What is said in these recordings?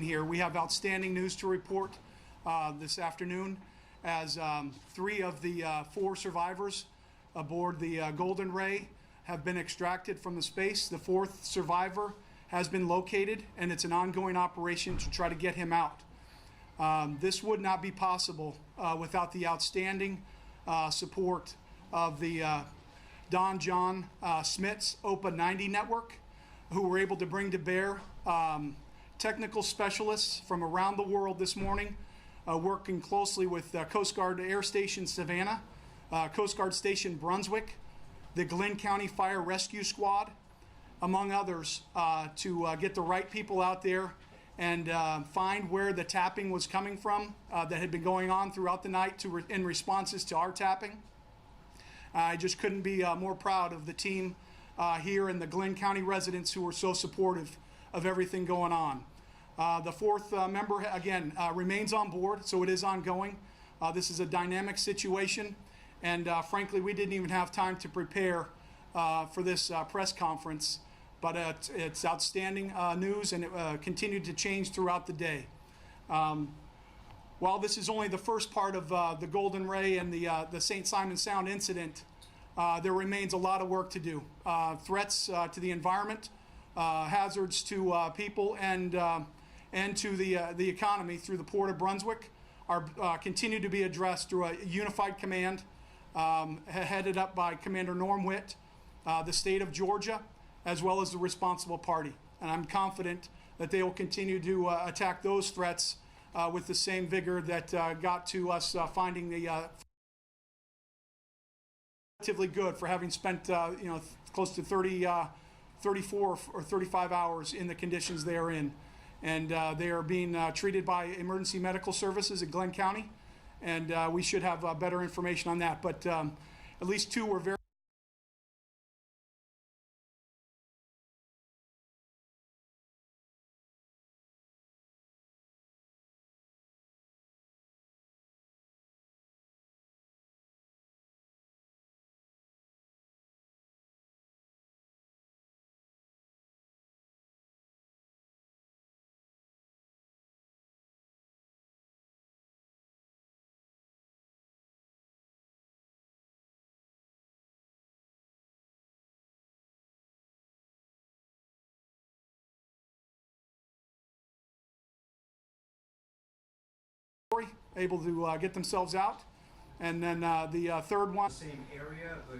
Here. We have outstanding news to report this afternoon as 3 of the 4 survivors aboard the Golden Ray have been extracted from the space. The 4th survivor has been located, and it's an ongoing operation to try to get him out. This would not be possible without the outstanding support of the Don John Smits OPA 90 network, who were able to bring to bear technical specialists from around the world this morning, working closely with Coast Guard Air Station Savannah, Coast Guard Station Brunswick, the Glenn County Fire Rescue Squad, among others, to get the right people out there and find where the tapping was coming from that had been going on throughout the night in responses to our tapping. I just couldn't be more proud of the team here and the Glenn County residents who were so supportive of everything going on. The 4th member, again, remains on board, so it is ongoing. This is a dynamic situation, and frankly, we didn't even have time to prepare for this press conference, but it's outstanding news, and it continued to change throughout the day. While this is only the first part of the Golden Ray and the St. Simon Sound incident, there remains a lot of work to do. Threats to the environment, hazards to people, and to the economy through the Port of Brunswick are continue to be addressed through a unified command headed up by Commander Norm Witt, the state of Georgia, as well as the responsible party. And I'm confident that they will continue to attack those threats with the same vigor that got to us finding the relatively good for having spent close to 34 or 35 hours in the conditions they are in. And they are being treated by emergency medical services at Glenn County, and we should have better information on that. But at least 2 were very able to get themselves out. And then the 3rd one. Same area, the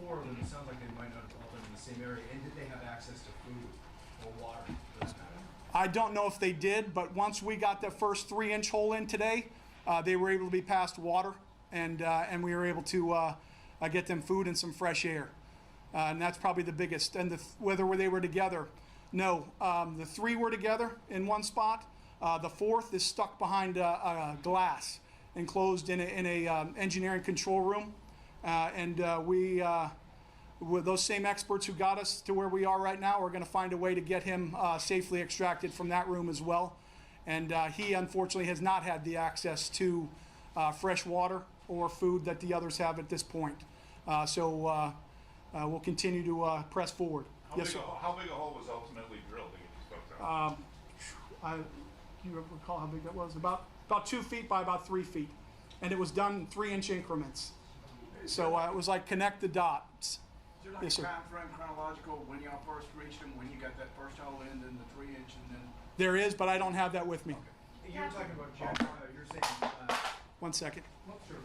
4 of them, it sounds like they might not have all been in the same area. And did they have access to food or water? I don't know if they did, but once we got the first 3-inch hole in today, they were able to be passed water, and we were able to get them food and some fresh air. And that's probably the biggest. And whether they were together, no. The 3 were together in one spot. The 4th is stuck behind glass, enclosed in a engineering control room, with those same experts who got us to where we are right now, we're going to find a way to get him safely extracted from that room as well. And he unfortunately has not had the access to fresh water or food that the others have at this point. So we'll continue to press forward. How big a hole was ultimately drilled to get you stuff out? Do you recall how big that was? About 2 feet by about 3 feet, and it was done in 3-inch increments. So it was like connect the dots. Is there like a time frame chronological when y'all first reached them, when you got that first hole in, then the 3-inch, and then? There is, but I don't have that with me. Okay. You're talking about Jack. You're saying. 1 second. Oh, sure.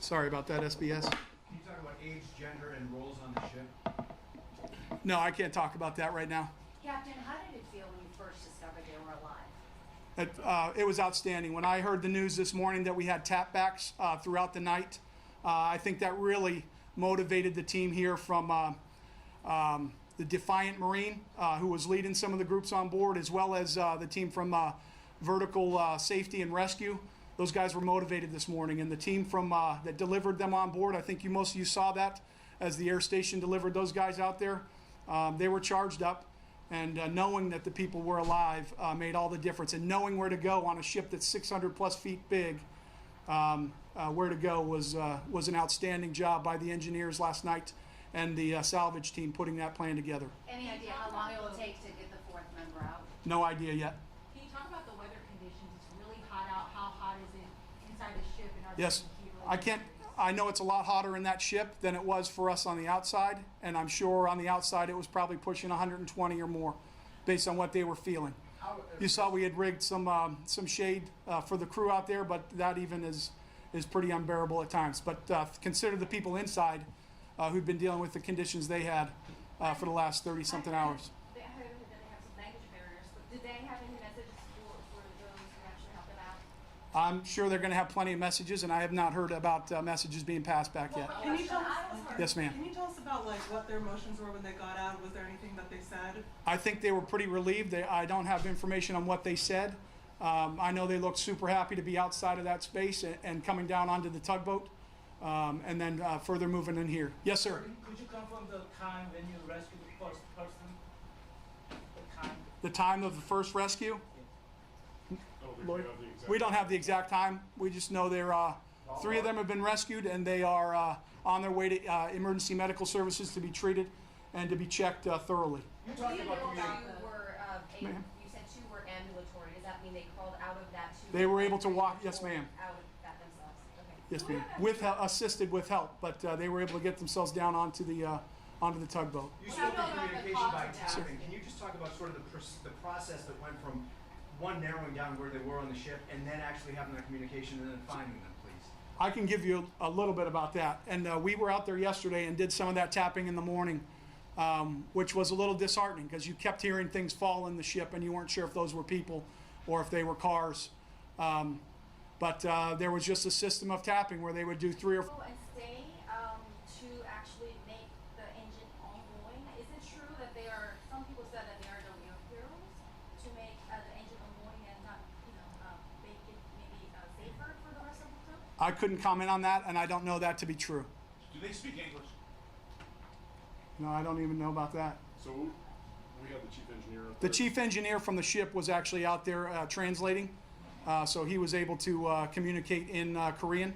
Sorry about that, SBS. Can you talk about age, gender, and roles on the ship? No, I can't talk about that right now. Captain, how did it feel when you first discovered they were alive? It was outstanding. When I heard the news this morning that we had tapbacks throughout the night, I think that really motivated the team here from the Defiant Marine, who was leading some of the groups on board, as well as the team from Vertical Safety and Rescue. Those guys were motivated this morning, and the team from that delivered them on board, I think most of you saw that as the air station delivered those guys out there. They were charged up. And knowing that the people were alive made all the difference. And knowing where to go on a ship that's 600 plus feet big, where to go was an outstanding job by the engineers last night and the salvage team putting that plan together. Any idea how long it will take to get the 4th member out? No idea yet. Can you talk about the weather conditions? It's really hot out. How hot is it inside the ship? And are Yes, they keep I can't, I know it's a lot hotter in that ship than it was for us on the outside, and I'm sure on the outside it was probably pushing 120 or more, based on what they were feeling. You saw we had rigged some shade for the crew out there, but that even is pretty unbearable at times. But consider the people inside who've been dealing with the conditions they had for the last 30-something hours. They have some language barriers, but did they have any messages for those who actually helped them out? I'm sure they're going to have plenty of messages, and I have not heard about messages being passed back yet. Can you tell us? Yes, ma'am. Can you tell us about like what their emotions were when they got out? Was there anything that they said? I think they were pretty relieved. I don't have information on what they said. I know they looked super happy to be outside of that space and coming down onto the tugboat, and then further moving in here. Yes, sir. Could you confirm the time when you rescued the first person? The time? The time of the first rescue? Lloyd? have the exact- We don't have the exact time. We just know they're, 3 of them have been rescued, and they are on their way to emergency medical services to be treated and to be checked thoroughly. You Do talked you about know community. two were, Ma'am. you said 2 were ambulatory. Does that mean they crawled out of that too? They were able to walk- yes, ma'am. Out of that themselves, okay. Yes, ma'am. With assisted with help, but they were able to get themselves down onto the tugboat. You Well, spoke how of about the communication cause by of death? tapping. Can you just talk about sort of the process that went from one narrowing down where they were on the ship and then actually having that communication and then finding them, please? I can give you a little bit about that. And we were out there yesterday and did some of that tapping in the morning, which was a little disheartening because you kept hearing things fall in the ship and you weren't sure if those were people or if they were cars. But there was just a system of tapping where they would do 3 or 4. And stay to actually make the engine ongoing. Is it true that they are? Some people said that they are the real heroes to make the engine ongoing and not, make it maybe safer for the rest of the crew. I couldn't comment on that, and I don't know that to be true. Do they speak English? No, I don't even know about that. So we have the chief engineer. up The there. chief engineer from the ship was actually out there translating, so he was able to communicate in Korean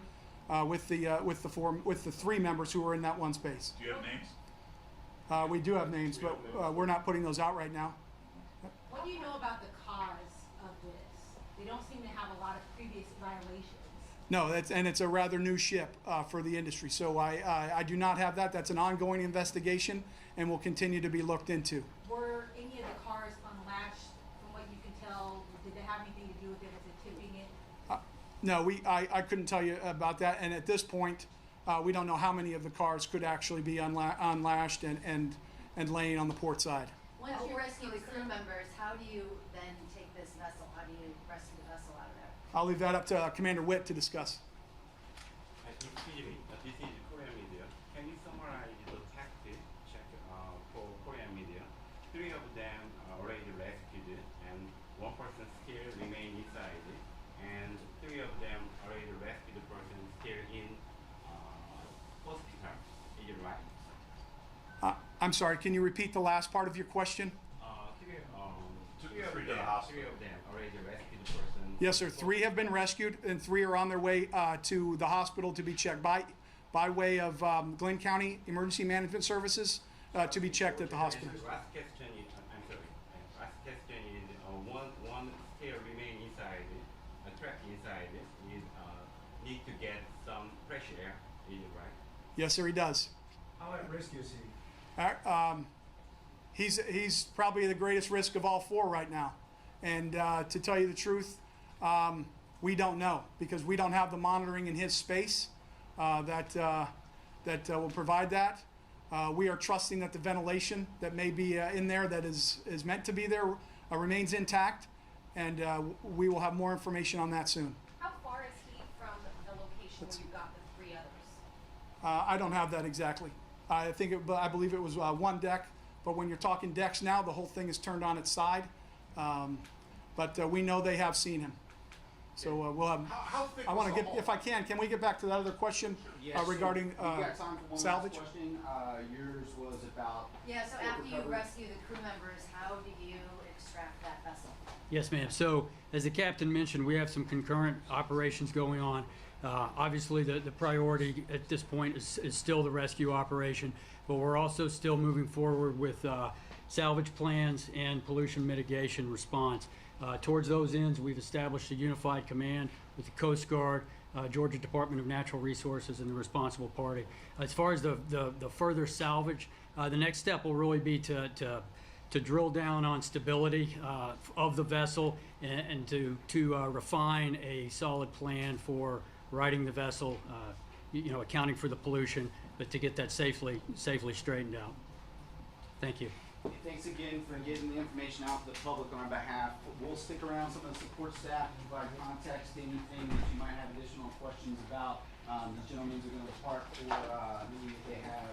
with the 3 members who were in that one space. Do you have names? We do have names, but we're not putting those out right now. What do you know about the cause of this? They don't seem to have a lot of previous violations. No, it's a rather new ship for the industry, so I do not have that. That's an ongoing investigation and will continue to be looked into. Were any of the cars unlatched? From what you can tell, did they have anything to do with it? Is it tipping it? No, I couldn't tell you about that, and at this point, we don't know how many of the cars could actually be unlashed and laying on the port side. Once you rescue the crew members, how do you then take this vessel? How do you rescue the vessel out of there? I'll leave that up to Commander Witt to discuss. Excuse me, this is Korean media. Can you summarize the tactics check for Korean media? 3 of them already rescued, and 1 person still remain inside, and 3 of them already rescued person still in hospital. Is it right? I'm sorry, can you repeat the last part of your question? Took Three the of 3 to the them, hospital. 3 of them already rescued person. Yes, sir. 3 have been rescued, and 3 are on their way to the hospital to be checked by way of Glenn County Emergency Management Services to be checked at the hospital. Last question is, I'm sorry. Last question is, one still remain inside, trapped inside, is need to get some fresh air. Is it right? Yes, sir, he does. How at risk is he? He's probably the greatest risk of all 4 right now. And to tell you the truth, we don't know because we don't have the monitoring in his space that will provide that. We are trusting that the ventilation that may be in there that is meant to be there remains intact, and we will have more information on that soon. How far is he from the location where you got the 3 others? I don't have that exactly. I believe it was 1 deck, but when you're talking decks now, the whole thing is turned on its side. But we know they have seen him. So we'll have. How thick I was want the to get, hull? if I can we get back to that other question regarding you got time for one salvage? last question. Yours was about. Yeah, so after you recovery. rescue the crew members, how do you extract that vessel? Yes, ma'am. So, as the captain mentioned, we have some concurrent operations going on. Obviously, the priority at this point is still the rescue operation, but we're also still moving forward with salvage plans, and pollution mitigation response. Towards those ends, we've established a unified command with the Coast Guard, Georgia Department of Natural Resources, and the responsible party. As far as the further salvage, the next step will really be to drill down on stability of the vessel and to refine a solid plan for righting the vessel, accounting for the pollution, but to get that safely straightened out. Thank you. Thanks again for getting the information out to the public on our behalf. We'll stick around, some of the support staff to provide context, anything that you might have additional questions about. The gentlemen are going to depart for meeting that they have